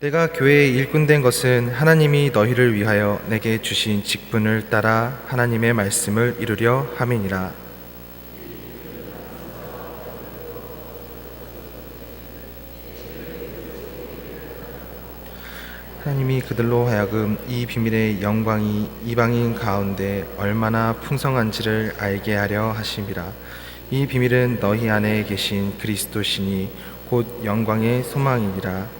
내가 교회의 일꾼 된 것은 하나님이 너희를 위하여 내게 주신 직분을 따라 하나님의 말씀을 이루려 함이니라. 하나님이 그들로 하여금 이 비밀의 영광이 이방인 가운데 얼마나 풍성한지를 알게 하려 하심이라. 이 비밀은 너희 안에 계신 그리스도시니 곧 영광의 소망이니라.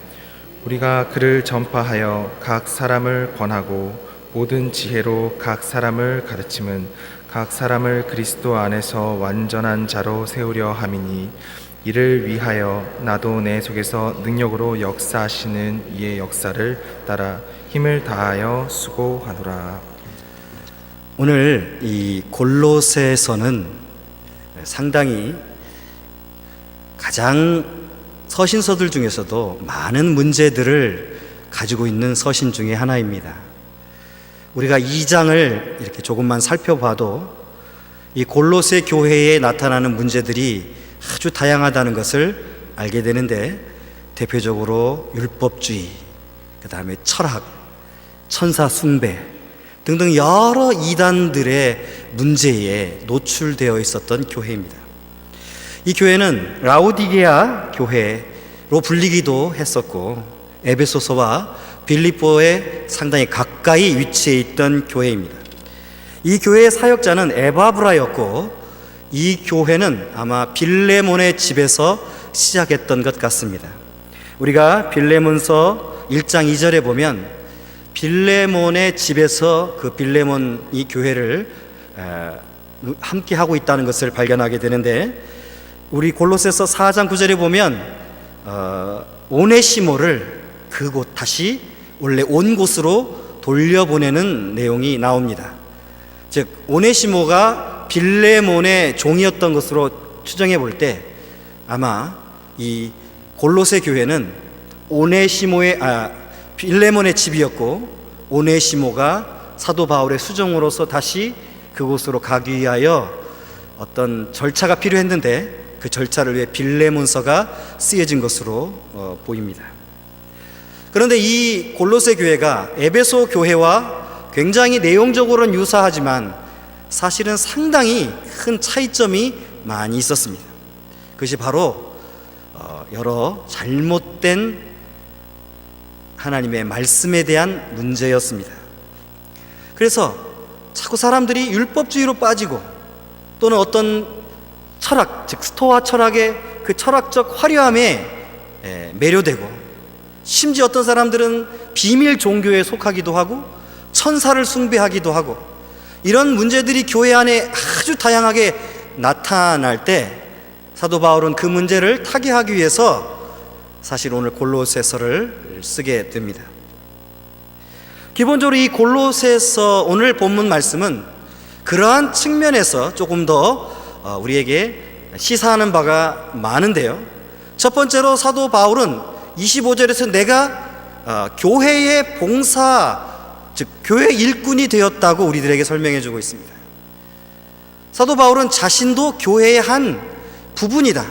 우리가 그를 전파하여 각 사람을 권하고 모든 지혜로 각 사람을 가르침은 각 사람을 그리스도 안에서 완전한 자로 세우려 함이니, 이를 위하여 나도 내 속에서 능력으로 역사하시는 이의 역사를 따라 힘을 다하여 수고하노라. 오늘 이 골로새서는 상당히 가장 서신서들 중에서도 많은 문제들을 가지고 있는 서신 중에 하나입니다. 우리가 2장을 이렇게 조금만 살펴봐도 이 골로새 교회에 나타나는 문제들이 아주 다양하다는 것을 알게 되는데, 대표적으로 율법주의, 그 다음에 철학, 천사 숭배 등등 여러 이단들의 문제에 노출되어 있었던 교회입니다. 이 교회는 라오디게아 교회로 불리기도 했었고, 에베소서와 빌립보에 상당히 가까이 위치해 있던 교회입니다. 이 교회의 사역자는 에바브라였고, 이 교회는 아마 빌레몬의 집에서 시작했던 것 같습니다. 우리가 빌레몬서 1장 2절에 보면 빌레몬의 집에서 그 빌레몬 이 교회를 함께 하고 있다는 것을 발견하게 되는데, 우리 골로새서 4장 9절에 보면 오네시모를 그곳 다시 원래 온 곳으로 돌려보내는 내용이 나옵니다. 즉 오네시모가 빌레몬의 종이었던 것으로 추정해 볼 때, 아마 이 골로새 교회는 빌레몬의 집이었고, 오네시모가 사도 바울의 수종으로서 다시 그곳으로 가기 위하여 어떤 절차가 필요했는데, 그 절차를 위해 빌레몬서가 쓰여진 것으로 보입니다. 그런데 이 골로새 교회가 에베소 교회와 굉장히 내용적으로는 유사하지만 사실은 상당히 큰 차이점이 많이 있었습니다. 그것이 바로 여러 잘못된 하나님의 말씀에 대한 문제였습니다. 그래서 자꾸 사람들이 율법주의로 빠지고, 또는 어떤 철학, 즉 스토아 철학의 그 철학적 화려함에 매료되고, 심지어 어떤 사람들은 비밀 종교에 속하기도 하고 천사를 숭배하기도 하고, 이런 문제들이 교회 안에 아주 다양하게 나타날 때 사도 바울은 그 문제를 타개하기 위해서 사실 오늘 골로새서를 쓰게 됩니다. 기본적으로 이 골로새서 오늘 본문 말씀은 그러한 측면에서 조금 더 우리에게 시사하는 바가 많은데요, 첫 번째로 사도 바울은 25절에서 내가 교회의 봉사, 즉 교회 일꾼이 되었다고 우리들에게 설명해 주고 있습니다. 사도 바울은 자신도 교회의 한 부분이다.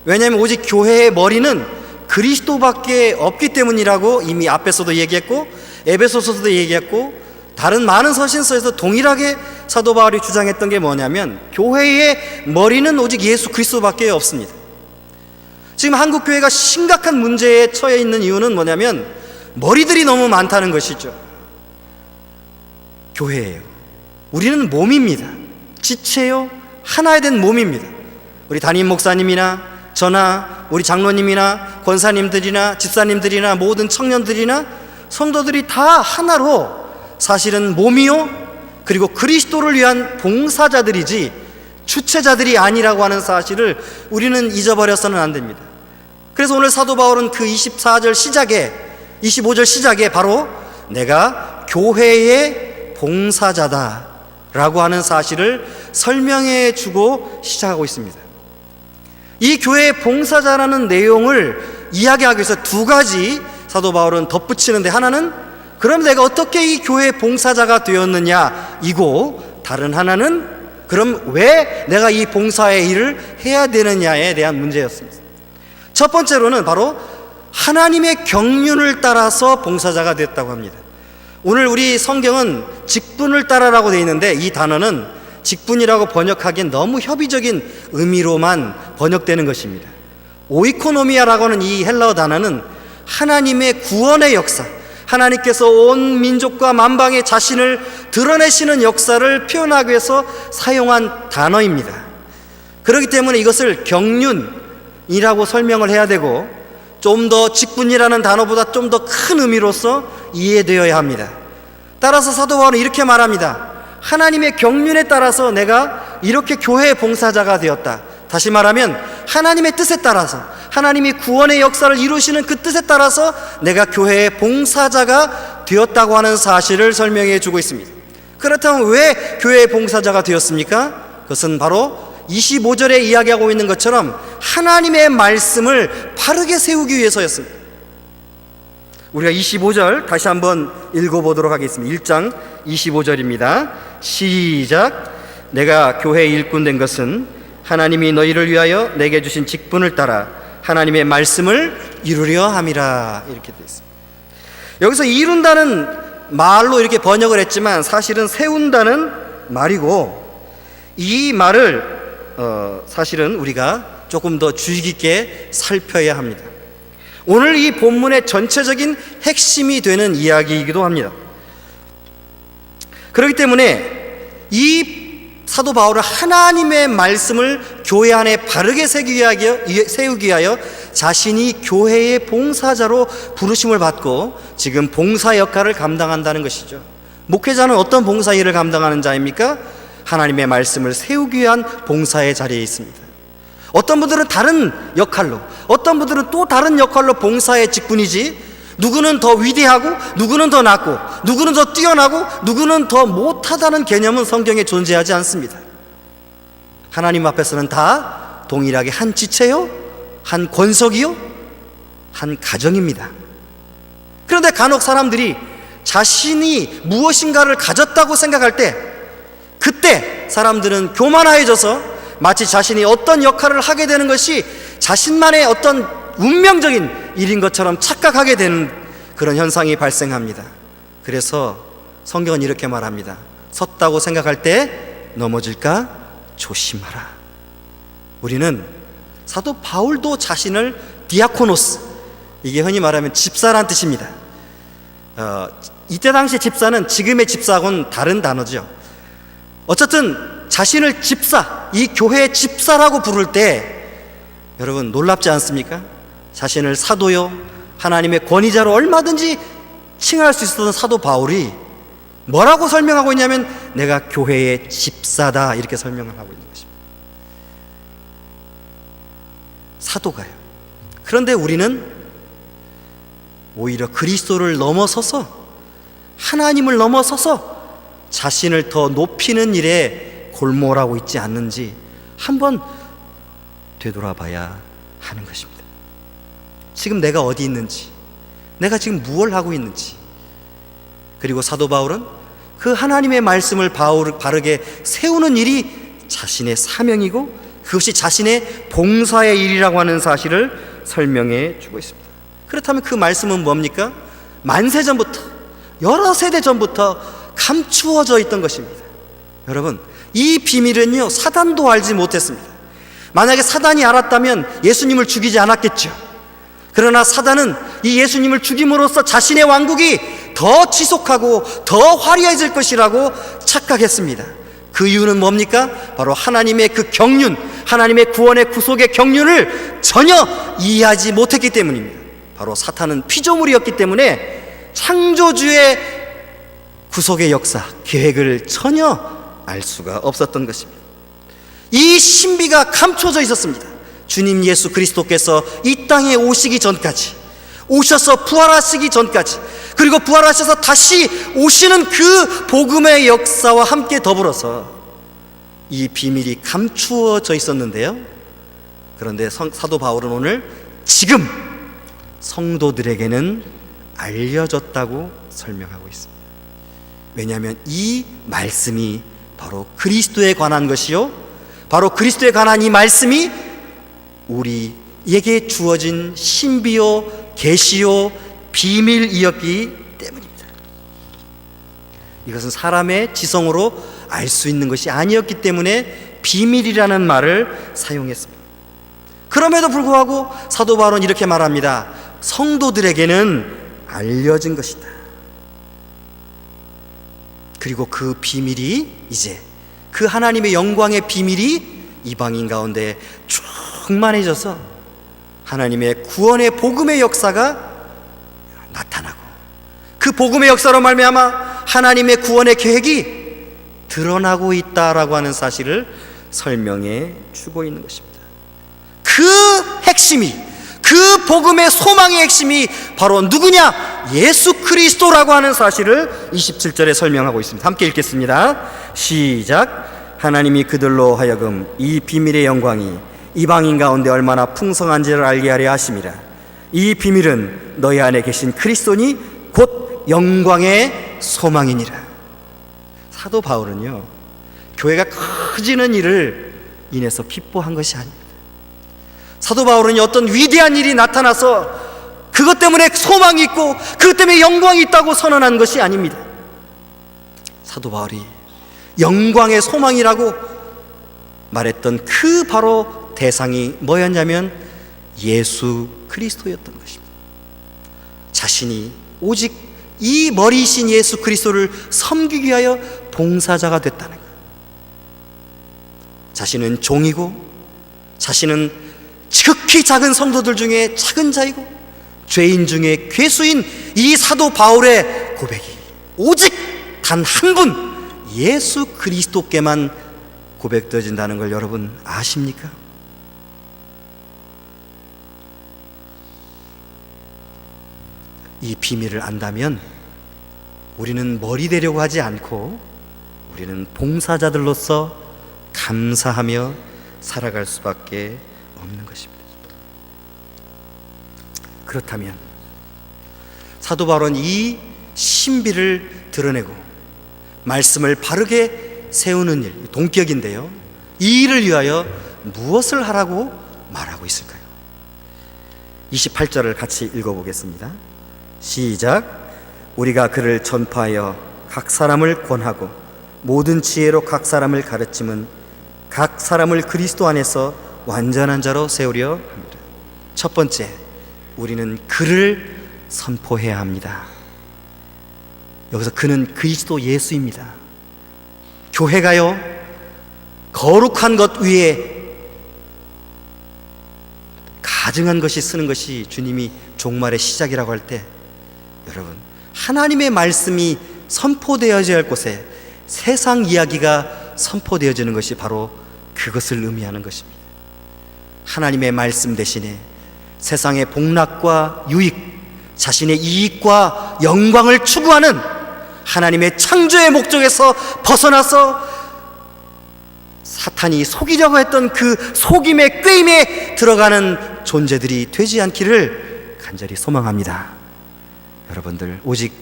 왜냐하면 오직 교회의 머리는 그리스도밖에 없기 때문이라고 이미 앞에서도 얘기했고, 에베소서도 얘기했고, 다른 많은 서신서에서 동일하게 사도 바울이 주장했던 게 뭐냐면, 교회의 머리는 오직 예수 그리스도밖에 없습니다. 지금 한국 교회가 심각한 문제에 처해 있는 이유는 뭐냐면 머리들이 너무 많다는 것이죠. 교회예요. 우리는 몸입니다. 지체요, 하나에 된 몸입니다. 우리 담임 목사님이나 저나 우리 장로님이나 권사님들이나 집사님들이나 모든 청년들이나 성도들이 다 하나로 사실은 몸이요, 그리고 그리스도를 위한 봉사자들이지 주체자들이 아니라고 하는 사실을 우리는 잊어버려서는 안 됩니다. 그래서 오늘 사도 바울은 그 24절 시작에, 25절 시작에 바로 내가 교회의 봉사자다 라고 하는 사실을 설명해 주고 시작하고 있습니다. 이 교회의 봉사자라는 내용을 이야기하기 위해서 두 가지 사도 바울은 덧붙이는데, 하나는 그럼 내가 어떻게 이 교회의 봉사자가 되었느냐 이고, 다른 하나는 그럼 왜 내가 이 봉사의 일을 해야 되느냐에 대한 문제였습니다. 첫 번째로는 바로 하나님의 경륜을 따라서 봉사자가 됐다고 합니다. 오늘 우리 성경은 직분을 따라라고 되어 있는데 이 단어는 직분이라고 번역하기엔 너무 협의적인 의미로만 번역되는 것입니다. 오이코노미아라고 하는 이 헬라어 단어는 하나님의 구원의 역사, 하나님께서 온 민족과 만방에 자신을 드러내시는 역사를 표현하기 위해서 사용한 단어입니다. 그렇기 때문에 이것을 경륜이라고 설명을 해야 되고 좀 더 직분이라는 단어보다 좀 더 큰 의미로서 이해되어야 합니다. 따라서 사도 바울은 이렇게 말합니다. 하나님의 경륜에 따라서 내가 이렇게 교회의 봉사자가 되었다. 다시 말하면 하나님의 뜻에 따라서, 하나님이 구원의 역사를 이루시는 그 뜻에 따라서 내가 교회의 봉사자가 되었다고 하는 사실을 설명해 주고 있습니다. 그렇다면 왜 교회의 봉사자가 되었습니까? 그것은 바로 25절에 이야기하고 있는 것처럼 하나님의 말씀을 바르게 세우기 위해서였습니다. 우리가 25절 다시 한번 읽어보도록 하겠습니다. 1장 25절입니다. 시작. 내가 교회의 일꾼 된 것은 하나님이 너희를 위하여 내게 주신 직분을 따라 하나님의 말씀을 이루려 함이라. 이렇게 되어 있습니다. 여기서 이룬다는 말로 이렇게 번역을 했지만 사실은 세운다는 말이고, 이 말을 사실은 우리가 조금 더 주의 깊게 살펴야 합니다. 오늘 이 본문의 전체적인 핵심이 되는 이야기이기도 합니다. 그렇기 때문에 이 사도 바울은 하나님의 말씀을 교회 안에 바르게 세우기 위하여 자신이 교회의 봉사자로 부르심을 받고 지금 봉사 역할을 감당한다는 것이죠. 목회자는 어떤 봉사 일을 감당하는 자입니까? 하나님의 말씀을 세우기 위한 봉사의 자리에 있습니다. 어떤 분들은 다른 역할로, 어떤 분들은 또 다른 역할로 봉사의 직분이지, 누구는 더 위대하고 누구는 더 낫고 누구는 더 뛰어나고 누구는 더 못하다는 개념은 성경에 존재하지 않습니다. 하나님 앞에서는 다 동일하게 한 지체요, 한 권속이요, 한 가정입니다. 그런데 간혹 사람들이 자신이 무엇인가를 가졌다고 생각할 때, 그때 사람들은 교만해져서 마치 자신이 어떤 역할을 하게 되는 것이 자신만의 어떤 운명적인 일인 것처럼 착각하게 되는 그런 현상이 발생합니다. 그래서 성경은 이렇게 말합니다. 섰다고 생각할 때 넘어질까 조심하라. 우리는 사도 바울도 자신을 디아코노스, 이게 흔히 말하면 집사란 뜻입니다. 이때 당시 집사는 지금의 집사하고는 다른 단어죠. 어쨌든 자신을 집사, 이 교회의 집사라고 부를 때 여러분 놀랍지 않습니까? 자신을 사도요, 하나님의 권위자로 얼마든지 칭할 수 있었던 사도 바울이 뭐라고 설명하고 있냐면 내가 교회의 집사다, 이렇게 설명을 하고 있는 것입니다. 사도가요. 그런데 우리는 오히려 그리스도를 넘어서서, 하나님을 넘어서서 자신을 더 높이는 일에 골몰하고 있지 않는지 한번 되돌아봐야 하는 것입니다. 지금 내가 어디 있는지, 내가 지금 무엇을 하고 있는지. 그리고 사도 바울은 그 하나님의 말씀을 바르게 세우는 일이 자신의 사명이고 그것이 자신의 봉사의 일이라고 하는 사실을 설명해 주고 있습니다. 그렇다면 그 말씀은 뭡니까? 만세전부터, 여러 세대 전부터 감추어져 있던 것입니다. 여러분, 이 비밀은요, 사단도 알지 못했습니다. 만약에 사단이 알았다면 예수님을 죽이지 않았겠죠. 그러나 사단은 이 예수님을 죽임으로써 자신의 왕국이 더 지속하고 더 화려해질 것이라고 착각했습니다. 그 이유는 뭡니까? 바로 하나님의 그 경륜, 하나님의 구원의 구속의 경륜을 전혀 이해하지 못했기 때문입니다. 바로 사탄은 피조물이었기 때문에 창조주의 구속의 역사, 계획을 전혀 알 수가 없었던 것입니다. 이 신비가 감춰져 있었습니다. 주님 예수 그리스도께서 이 땅에 오시기 전까지, 오셔서 부활하시기 전까지, 그리고 부활하셔서 다시 오시는 그 복음의 역사와 함께 더불어서 이 비밀이 감추어져 있었는데요. 그런데 사도 바울은 오늘 지금 성도들에게는 알려졌다고 설명하고 있습니다. 왜냐하면 이 말씀이 바로 그리스도에 관한 것이요, 바로 그리스도에 관한 이 말씀이 우리 사도에게 주어진 신비요 계시요 비밀이었기 때문입니다. 이것은 사람의 지성으로 알 수 있는 것이 아니었기 때문에 비밀이라는 말을 사용했습니다. 그럼에도 불구하고 사도 바울은 이렇게 말합니다. 성도들에게는 알려진 것이다. 그리고 그 비밀이 이제 그 하나님의 영광의 비밀이 이방인 가운데 충만해져서 하나님의 구원의 복음의 역사가 나타나고, 그 복음의 역사로 말미암아 하나님의 구원의 계획이 드러나고 있다라고 하는 사실을 설명해 주고 있는 것입니다. 그 핵심이, 그 복음의 소망의 핵심이 바로 누구냐? 예수 그리스도라고 하는 사실을 27절에 설명하고 있습니다. 함께 읽겠습니다. 시작. 하나님이 그들로 하여금 이 비밀의 영광이 이방인 가운데 얼마나 풍성한지를 알게 하려 하심이라. 이 비밀은 너희 안에 계신 그리스도니 곧 영광의 소망이니라. 사도 바울은요, 교회가 커지는 일을 인해서 기뻐한 것이 아닙니다. 사도 바울은 어떤 위대한 일이 나타나서 그것 때문에 소망이 있고 그것 때문에 영광이 있다고 선언한 것이 아닙니다. 사도 바울이 영광의 소망이라고 말했던 그 바로 대상이 뭐였냐면 예수 그리스도였던 것입니다. 자신이 오직 이 머리이신 예수 그리스도를 섬기기 위하여 봉사자가 됐다는 것. 자신은 종이고, 자신은 지극히 작은 성도들 중에 작은 자이고, 죄인 중에 괴수인 이 사도 바울의 고백이 오직 단 한 분 예수 그리스도께만 고백되어진다는 걸 여러분 아십니까? 이 비밀을 안다면 우리는 머리 되려고 하지 않고 우리는 봉사자들로서 감사하며 살아갈 수밖에 없는 것입니다. 그렇다면 사도 바울은 이 신비를 드러내고 말씀을 바르게 세우는 일, 동격인데요, 이 일을 위하여 무엇을 하라고 말하고 있을까요? 28절을 같이 읽어보겠습니다. 시작. 우리가 그를 전파하여 각 사람을 권하고 모든 지혜로 각 사람을 가르침은 각 사람을 그리스도 안에서 완전한 자로 세우려 합니다. 첫 번째, 우리는 그를 선포해야 합니다. 여기서 그는 그리스도 예수입니다. 교회가요, 거룩한 것 위에 가증한 것이 쓰는 것이 주님이 종말의 시작이라고 할 때, 여러분, 하나님의 말씀이 선포되어져야 할 곳에 세상 이야기가 선포되어지는 것이 바로 그것을 의미하는 것입니다. 하나님의 말씀 대신에 세상의 복락과 유익, 자신의 이익과 영광을 추구하는 하나님의 창조의 목적에서 벗어나서 사탄이 속이려고 했던 그 속임의 꾀임에 들어가는 존재들이 되지 않기를 간절히 소망합니다. 여러분들, 오직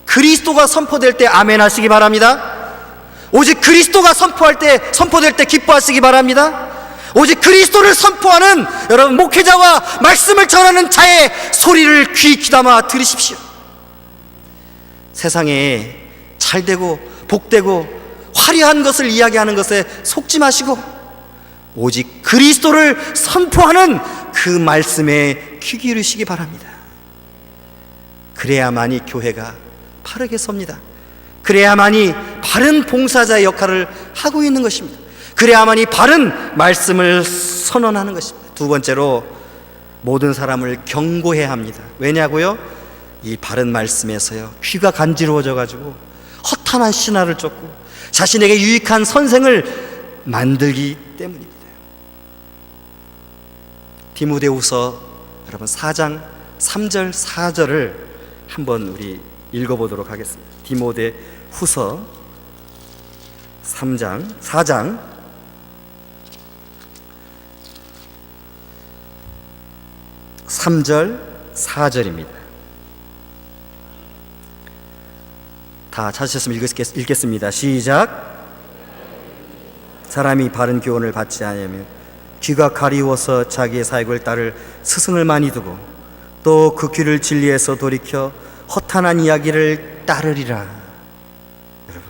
그리스도가 선포될 때 아멘 하시기 바랍니다. 오직 그리스도가 선포될 때 기뻐하시기 바랍니다. 오직 그리스도를 선포하는 여러분 목회자와 말씀을 전하는 자의 소리를 귀 귀담아 들으십시오. 세상에 잘되고 복되고 화려한 것을 이야기하는 것에 속지 마시고 오직 그리스도를 선포하는 그 말씀에 귀 기울이시기 바랍니다. 그래야만이 교회가 바르게 섭니다. 그래야만이 바른 봉사자의 역할을 하고 있는 것입니다. 그래야만이 바른 말씀을 선언하는 것입니다. 두 번째로, 모든 사람을 경고해야 합니다. 왜냐고요? 이 바른 말씀에서요, 귀가 간지러워져 가지고 허탄한 신화를 쫓고 자신에게 유익한 선생을 만들기 때문입니다. 디모데후서 여러분 4장 3절 4절을 한번 우리 읽어보도록 하겠습니다. 디모데후서 4장 3절 4절입니다. 다 찾으셨으면 읽겠습니다. 시작. 사람이 바른 교훈을 받지 않으면 귀가 가리워서 자기의 사역을 따를 스승을 많이 두고 또 그 귀를 진리에서 돌이켜 허탄한 이야기를 따르리라. 여러분,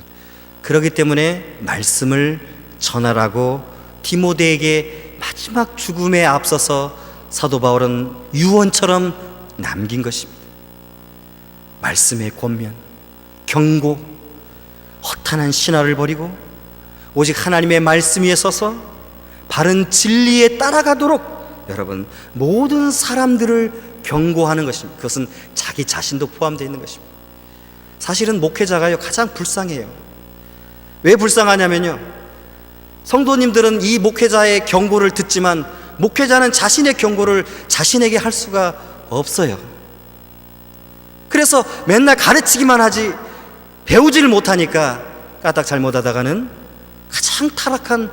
그렇기 때문에 말씀을 전하라고 디모데에게 마지막 죽음에 앞서서 사도 바울은 유언처럼 남긴 것입니다. 말씀의 권면, 경고, 허탄한 신화를 버리고 오직 하나님의 말씀 위에 서서 바른 진리에 따라가도록 여러분 모든 사람들을 경고하는 것입니다. 그것은 자기 자신도 포함되어 있는 것입니다. 사실은 목회자가요 가장 불쌍해요. 왜 불쌍하냐면요, 성도님들은 이 목회자의 경고를 듣지만 목회자는 자신의 경고를 자신에게 할 수가 없어요. 그래서 맨날 가르치기만 하지 배우지를 못하니까 까딱 잘못하다가는 가장 타락한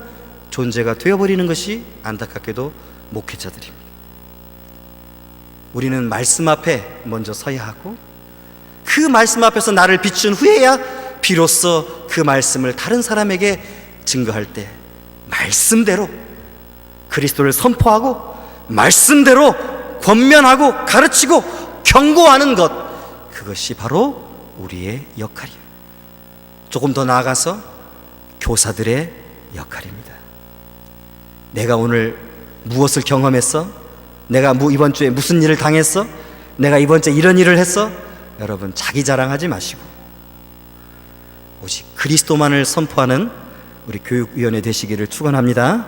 존재가 되어버리는 것이 안타깝게도 목회자들입니다. 우리는 말씀 앞에 먼저 서야 하고 그 말씀 앞에서 나를 비춘 후에야 비로소 그 말씀을 다른 사람에게 증거할 때 말씀대로 그리스도를 선포하고 말씀대로 권면하고 가르치고 경고하는 것, 그것이 바로 우리의 역할이에요. 조금 더 나아가서 교사들의 역할입니다. 내가 오늘 무엇을 경험했어? 내가 이번 주에 무슨 일을 당했어? 내가 이번 주에 이런 일을 했어? 여러분, 자기 자랑하지 마시고 오직 그리스도만을 선포하는 우리 교육위원회 되시기를 축원합니다.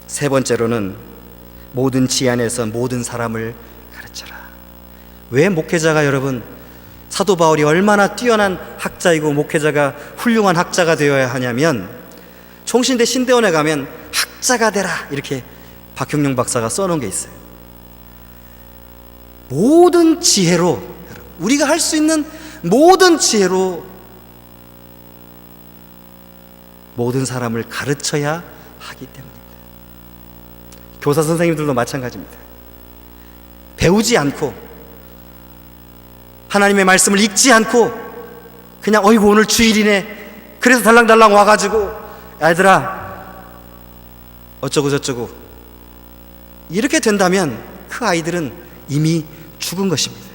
세 번째로는 모든 지안에서 모든 사람을 가르쳐라. 왜 목회자가 여러분, 사도 바울이 얼마나 뛰어난 학자이고 목회자가 훌륭한 학자가 되어야 하냐면, 총신대 신대원에 가면 학자가 되라 이렇게 박형룡 박사가 써놓은 게 있어요. 모든 지혜로, 우리가 할 수 있는 모든 지혜로 모든 사람을 가르쳐야 하기 때문입니다. 교사 선생님들도 마찬가지입니다. 배우지 않고 하나님의 말씀을 읽지 않고 그냥 어이구 오늘 주일이네 그래서 달랑달랑 와가지고 애들아 어쩌고 저쩌고 이렇게 된다면 그 아이들은 이미 죽은 것입니다.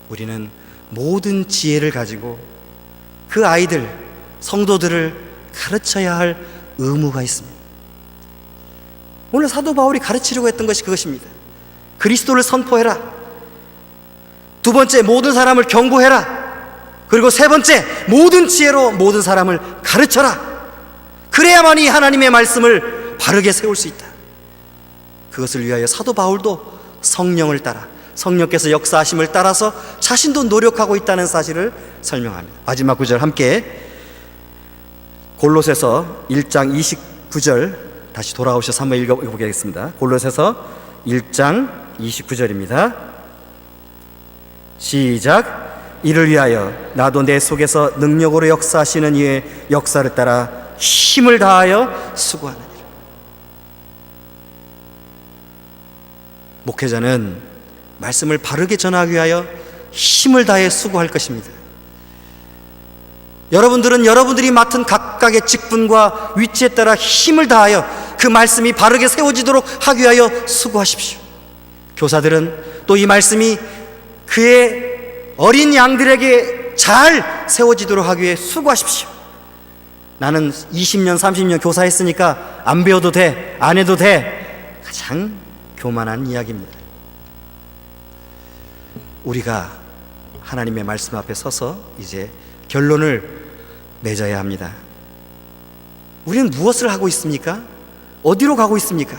우리는 모든 지혜를 가지고 그 아이들, 성도들을 가르쳐야 할 의무가 있습니다. 오늘 사도 바울이 가르치려고 했던 것이 그것입니다. 그리스도를 선포해라. 두 번째, 모든 사람을 경고해라. 그리고 세 번째, 모든 지혜로 모든 사람을 가르쳐라. 그래야만이 하나님의 말씀을 바르게 세울 수 있다. 그것을 위하여 사도 바울도 성령을 따라, 성령께서 역사하심을 따라서 자신도 노력하고 있다는 사실을 설명합니다. 마지막 구절 함께 골로새서 1장 29절 다시 돌아오셔서 한번 읽어보겠습니다. 골로새서 1장 29절입니다. 시작. 이를 위하여 나도 내 속에서 능력으로 역사하시는 이의 역사를 따라 힘을 다하여 수고하느니라. 목회자는 말씀을 바르게 전하기 위하여 힘을 다해 수고할 것입니다. 여러분들은 여러분들이 맡은 각각의 직분과 위치에 따라 힘을 다하여 그 말씀이 바르게 세워지도록 하기 위하여 수고하십시오. 교사들은 또 이 말씀이 그의 어린 양들에게 잘 세워지도록 하기 위해 수고하십시오. 나는 20년, 30년 교사했으니까 안 배워도 돼, 안 해도 돼. 가장 교만한 이야기입니다. 우리가 하나님의 말씀 앞에 서서 이제 결론을 맺어야 합니다. 우리는 무엇을 하고 있습니까? 어디로 가고 있습니까?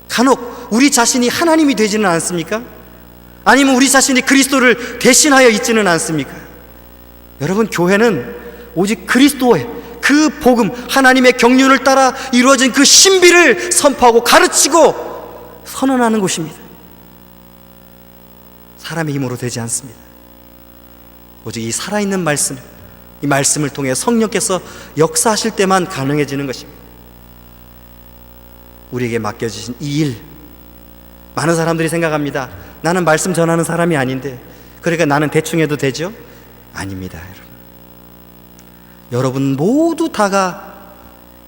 간혹 우리 자신이 하나님이 되지는 않습니까? 아니면 우리 자신이 그리스도를 대신하여 있지는 않습니까? 여러분, 교회는 오직 그리스도의 그 복음, 하나님의 경륜을 따라 이루어진 그 신비를 선포하고 가르치고 선언하는 곳입니다. 사람의 힘으로 되지 않습니다. 오직 이 살아있는 말씀, 이 말씀을 통해 성령께서 역사하실 때만 가능해지는 것입니다. 우리에게 맡겨주신 이 일, 많은 사람들이 생각합니다. 나는 말씀 전하는 사람이 아닌데, 그러니까 나는 대충 해도 되죠? 아닙니다, 여러분. 여러분 모두 다가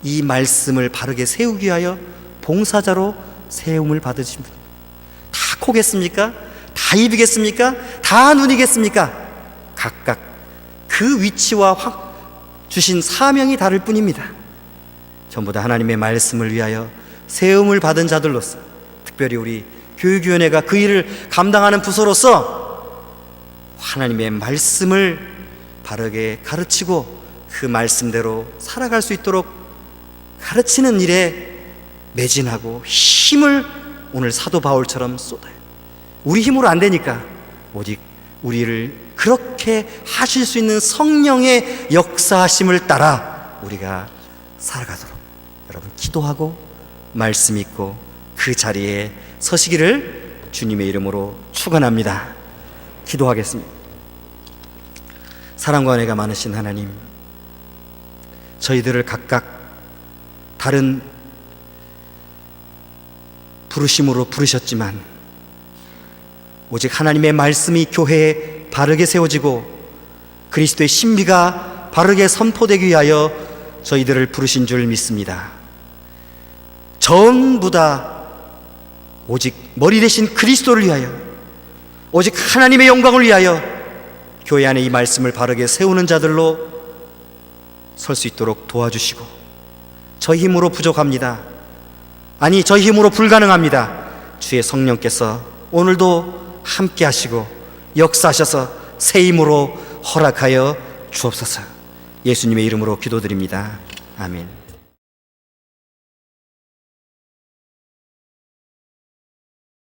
이 말씀을 바르게 세우기 위하여 봉사자로 세움을 받으신 분. 다 코겠습니까? 다 입이겠습니까? 다 눈이겠습니까? 각각 그 위치와 주신 사명이 다를 뿐입니다. 전부 다 하나님의 말씀을 위하여 세움을 받은 자들로서, 특별히 우리 교육위원회가 그 일을 감당하는 부서로서 하나님의 말씀을 바르게 가르치고 그 말씀대로 살아갈 수 있도록 가르치는 일에 매진하고 힘을 오늘 사도 바울처럼 쏟아요. 우리 힘으로 안 되니까 오직 우리를 그렇게 하실 수 있는 성령의 역사하심을 따라 우리가 살아가도록 여러분 기도하고 말씀 있고 그 자리에 서시기를 주님의 이름으로 축원합니다. 기도하겠습니다. 사랑과 은혜가 많으신 하나님, 저희들을 각각 다른 부르심으로 부르셨지만 오직 하나님의 말씀이 교회에 바르게 세워지고 그리스도의 신비가 바르게 선포되기 위하여 저희들을 부르신 줄 믿습니다. 전부 다 오직 머리 대신 그리스도를 위하여, 오직 하나님의 영광을 위하여 교회 안에 이 말씀을 바르게 세우는 자들로 설 수 있도록 도와주시고, 저희 힘으로 부족합니다. 아니, 저희 힘으로 불가능합니다. 주의 성령께서 오늘도 함께 하시고 역사하셔서 새 힘으로 허락하여 주옵소서. 예수님의 이름으로 기도드립니다. 아멘.